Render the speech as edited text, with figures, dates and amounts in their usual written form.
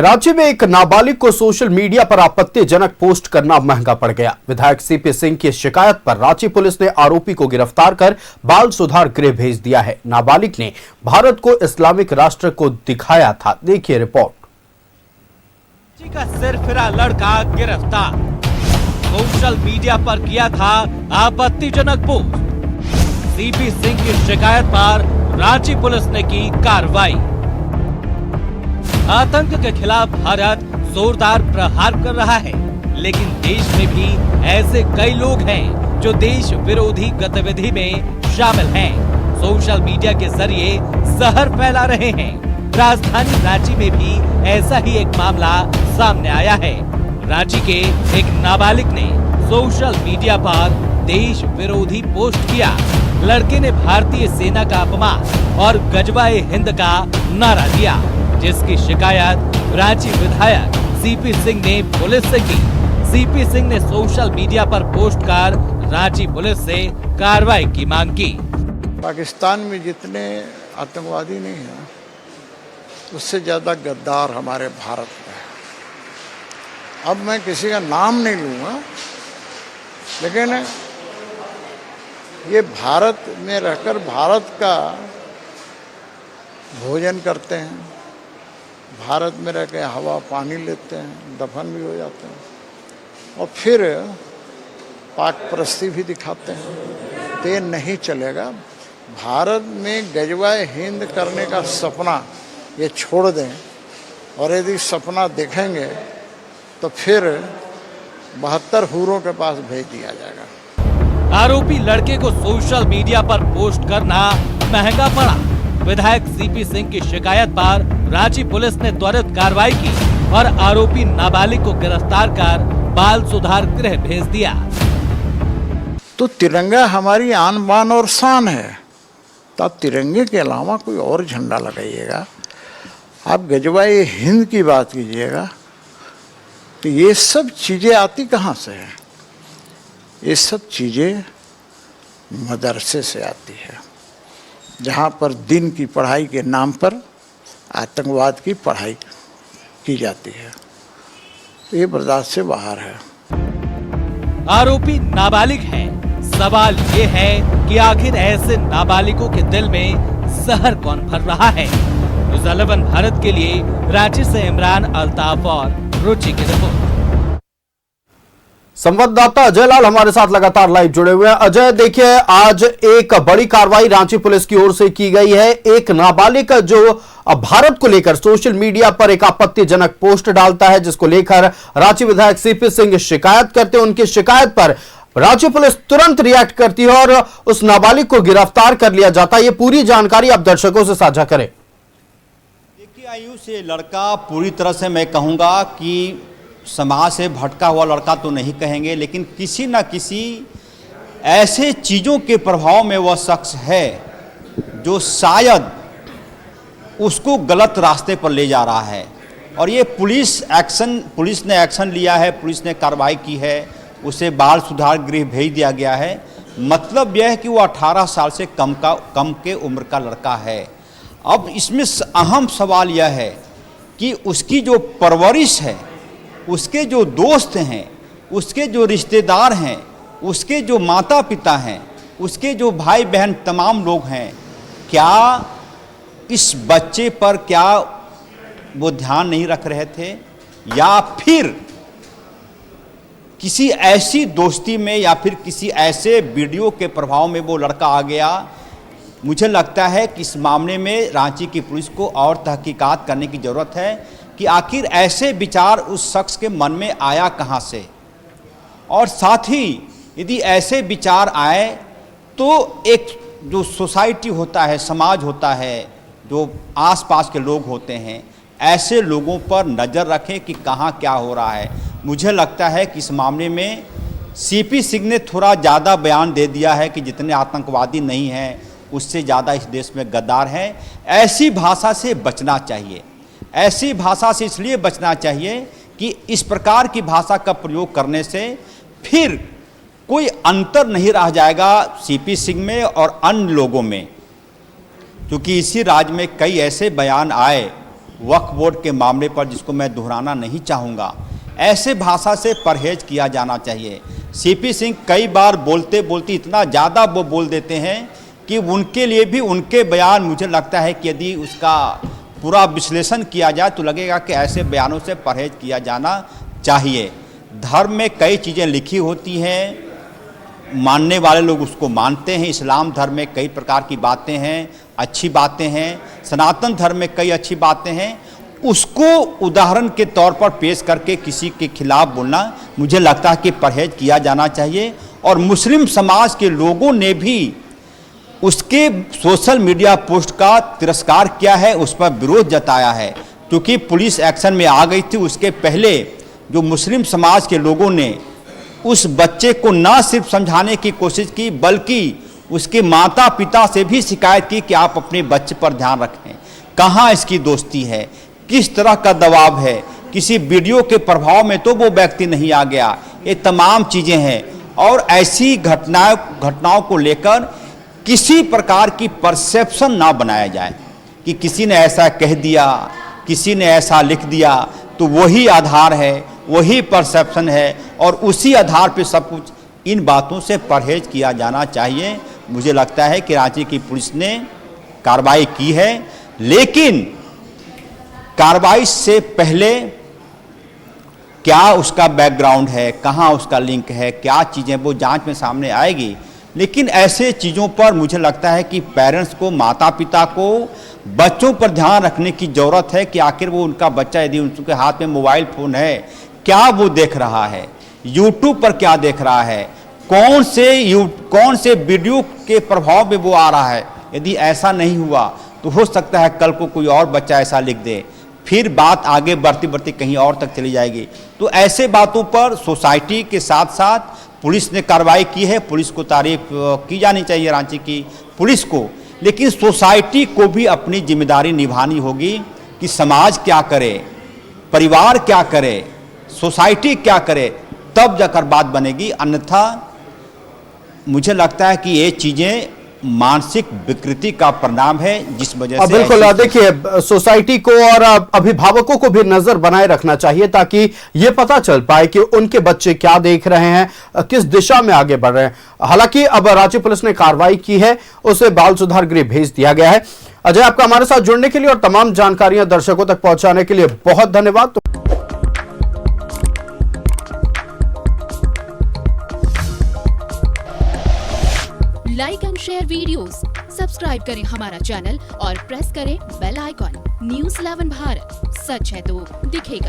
राज्य में एक नाबालिग को सोशल मीडिया पर आपत्तिजनक पोस्ट करना महंगा पड़ गया। विधायक सीपी सिंह की शिकायत पर रांची पुलिस ने आरोपी को गिरफ्तार कर बाल सुधार गृह भेज दिया है। नाबालिग ने भारत को इस्लामिक राष्ट्र को दिखाया था। देखिए रिपोर्ट। रांची का सिरफिरा लड़का गिरफ्तार, सोशल मीडिया पर किया था आपत्तिजनक पोस्ट। सीपी सिंह की शिकायत पर रांची पुलिस ने की कार्रवाई। आतंक के खिलाफ भारत जोरदार प्रहार कर रहा है, लेकिन देश में भी ऐसे कई लोग हैं जो देश विरोधी गतिविधि में शामिल हैं। सोशल मीडिया के जरिए जहर फैला रहे हैं। राजधानी रांची में भी ऐसा ही एक मामला सामने आया है। रांची के एक नाबालिग ने सोशल मीडिया पर देश विरोधी पोस्ट किया। लड़के ने भारतीय सेना का अपमान और गजवाए हिंद का नारा दिया, जिसकी शिकायत रांची विधायक सीपी सिंह ने पुलिस से की। सीपी सिंह ने सोशल मीडिया पर पोस्ट कर रांची पुलिस से कार्रवाई की मांग की। पाकिस्तान में जितने आतंकवादी नहीं हैं, उससे ज्यादा गद्दार हमारे भारत में है। अब मैं किसी का नाम नहीं लूंगा, लेकिन ये भारत में रहकर भारत का भोजन करते हैं, भारत में रह के हवा पानी लेते हैं, दफन भी हो जाते हैं और फिर पाक परस्ती भी दिखाते हैं। तो ये नहीं चलेगा। भारत में गजवाए हिंद करने का सपना ये छोड़ दें, और यदि सपना देखेंगे तो फिर 72 हूरों के पास भेज दिया जाएगा। आरोपी लड़के को सोशल मीडिया पर पोस्ट करना महंगा पड़ा। विधायक सीपी सिंह की शिकायत पर रांची पुलिस ने त्वरित कार्रवाई की और आरोपी नाबालिग को गिरफ्तार कर बाल सुधार गृह भेज दिया। तो तिरंगा हमारी आन बान और शान है, तो आप तिरंगे के अलावा कोई और झंडा लगाइएगा, आप गजवाए हिंद की बात कीजिएगा, तो ये सब चीजें आती कहाँ से है? ये सब चीजें मदरसे से आती है, जहाँ पर दिन की पढ़ाई के नाम पर आतंकवाद की पढ़ाई की जाती है। ये बर्दाश्त से बाहर है। आरोपी नाबालिग है। सवाल ये है कि आखिर ऐसे नाबालिगों के दिल में जहर कौन भर रहा है। न्यूज़ 11 भारत के लिए रांची से इमरान अल्ताफ और रुचि की रिपोर्ट। संवाददाता अजय लाल हमारे साथ लगातार लाइव जुड़े हुए हैं। अजय, देखिए आज एक बड़ी कार्रवाई रांची पुलिस की ओर से की गई है। एक नाबालिग जो भारत को लेकर सोशल मीडिया पर एक आपत्तिजनक पोस्ट डालता है, जिसको लेकर रांची विधायक सीपी सिंह शिकायत करते हैं। उनकी शिकायत पर रांची पुलिस तुरंत रिएक्ट करती है और उस नाबालिग को गिरफ्तार कर लिया जाता है। ये पूरी जानकारी आप दर्शकों से साझा करें। देखिए, आयु से लड़का पूरी तरह से मैं कहूंगा कि समाज से भटका हुआ लड़का तो नहीं कहेंगे, लेकिन किसी न किसी ऐसे चीज़ों के प्रभाव में वह शख्स है जो शायद उसको गलत रास्ते पर ले जा रहा है। और ये पुलिस ने एक्शन लिया है, पुलिस ने कार्रवाई की है, उसे बाल सुधार गृह भेज दिया गया है। मतलब यह है कि वो 18 साल से कम के उम्र का लड़का है। अब इसमें अहम सवाल यह है कि उसकी जो परवरिश है, उसके जो दोस्त हैं, उसके जो रिश्तेदार हैं, उसके जो माता पिता हैं, उसके जो भाई बहन तमाम लोग हैं, क्या इस बच्चे पर क्या वो ध्यान नहीं रख रहे थे, या फिर किसी ऐसी दोस्ती में या फिर किसी ऐसे वीडियो के प्रभाव में वो लड़का आ गया? मुझे लगता है कि इस मामले में रांची की पुलिस को और तहकीकात करने की ज़रूरत है कि आखिर ऐसे विचार उस शख्स के मन में आया कहाँ से, और साथ ही यदि ऐसे विचार आए तो एक जो सोसाइटी होता है, समाज होता है, जो आसपास के लोग होते हैं, ऐसे लोगों पर नज़र रखें कि कहाँ क्या हो रहा है। मुझे लगता है कि इस मामले में सीपी सिंह ने थोड़ा ज़्यादा बयान दे दिया है कि जितने आतंकवादी नहीं हैं उससे ज़्यादा इस देश में गद्दार हैं। ऐसी भाषा से बचना चाहिए। ऐसी भाषा से इसलिए बचना चाहिए कि इस प्रकार की भाषा का प्रयोग करने से फिर कोई अंतर नहीं रह जाएगा सीपी सिंह में और अन्य लोगों में। क्योंकि इसी राज्य में कई ऐसे बयान आए वक्फ बोर्ड के मामले पर, जिसको मैं दोहराना नहीं चाहूँगा, ऐसे भाषा से परहेज किया जाना चाहिए। सीपी सिंह कई बार बोलते बोलते इतना ज़्यादा वो बोल देते हैं कि उनके लिए भी उनके बयान, मुझे लगता है कि यदि उसका पूरा विश्लेषण किया जाए तो लगेगा कि ऐसे बयानों से परहेज किया जाना चाहिए। धर्म में कई चीज़ें लिखी होती हैं, मानने वाले लोग उसको मानते हैं। इस्लाम धर्म में कई प्रकार की बातें हैं, अच्छी बातें हैं। सनातन धर्म में कई अच्छी बातें हैं। उसको उदाहरण के तौर पर पेश करके किसी के खिलाफ बोलना, मुझे लगता है कि परहेज किया जाना चाहिए। और मुस्लिम समाज के लोगों ने भी उसके सोशल मीडिया पोस्ट का तिरस्कार किया है, उस पर विरोध जताया है, क्योंकि पुलिस एक्शन में आ गई थी। उसके पहले जो मुस्लिम समाज के लोगों ने उस बच्चे को ना सिर्फ समझाने की कोशिश की, बल्कि उसके माता पिता से भी शिकायत की कि आप अपने बच्चे पर ध्यान रखें, कहाँ इसकी दोस्ती है, किस तरह का दबाव है, किसी वीडियो के प्रभाव में तो वो व्यक्ति नहीं आ गया। ये तमाम चीज़ें हैं। और ऐसी घटनाओं को लेकर किसी प्रकार की परसेप्शन ना बनाया जाए कि किसी ने ऐसा कह दिया, किसी ने ऐसा लिख दिया तो वही आधार है, वही परसेप्शन है और उसी आधार पे सब कुछ। इन बातों से परहेज किया जाना चाहिए। मुझे लगता है कि रांची की पुलिस ने कार्रवाई की है, लेकिन कार्रवाई से पहले क्या उसका बैकग्राउंड है, कहाँ उसका लिंक है, क्या चीज़ें, वो जांच में सामने आएगी। लेकिन ऐसे चीज़ों पर मुझे लगता है कि पेरेंट्स को, माता पिता को बच्चों पर ध्यान रखने की ज़रूरत है कि आखिर वो उनका बच्चा, यदि उनके हाथ में मोबाइल फ़ोन है, क्या वो देख रहा है, यूट्यूब पर क्या देख रहा है, कौन से वीडियो के प्रभाव में वो आ रहा है। यदि ऐसा नहीं हुआ तो हो सकता है कल को कोई और बच्चा ऐसा लिख दे, फिर बात आगे बढ़ती बढ़ती कहीं और तक चली जाएगी। तो ऐसे बातों पर सोसाइटी के साथ साथ पुलिस ने कार्रवाई की है। पुलिस को तारीफ की जानी चाहिए, रांची की पुलिस को। लेकिन सोसाइटी को भी अपनी जिम्मेदारी निभानी होगी कि समाज क्या करे, परिवार क्या करे, सोसाइटी क्या करे, तब जाकर बात बनेगी। अन्यथा मुझे लगता है कि ये चीज़ें मानसिक विकृति का परिणाम है, जिस वजह से बिल्कुल। देखिए, सोसाइटी को और अभिभावकों को भी नजर बनाए रखना चाहिए ताकि ये पता चल पाए कि उनके बच्चे क्या देख रहे हैं, किस दिशा में आगे बढ़ रहे हैं। हालांकि अब रांची पुलिस ने कार्रवाई की है, उसे बाल सुधार गृह भेज दिया गया है। अजय, आपका हमारे साथ जुड़ने के लिए और तमाम जानकारियां दर्शकों तक पहुंचाने के लिए बहुत धन्यवाद। Like and share videos, subscribe करें हमारा चैनल और प्रेस करें बेल आइकॉन। न्यूज़ 11 भारत, सच है तो दिखेगा।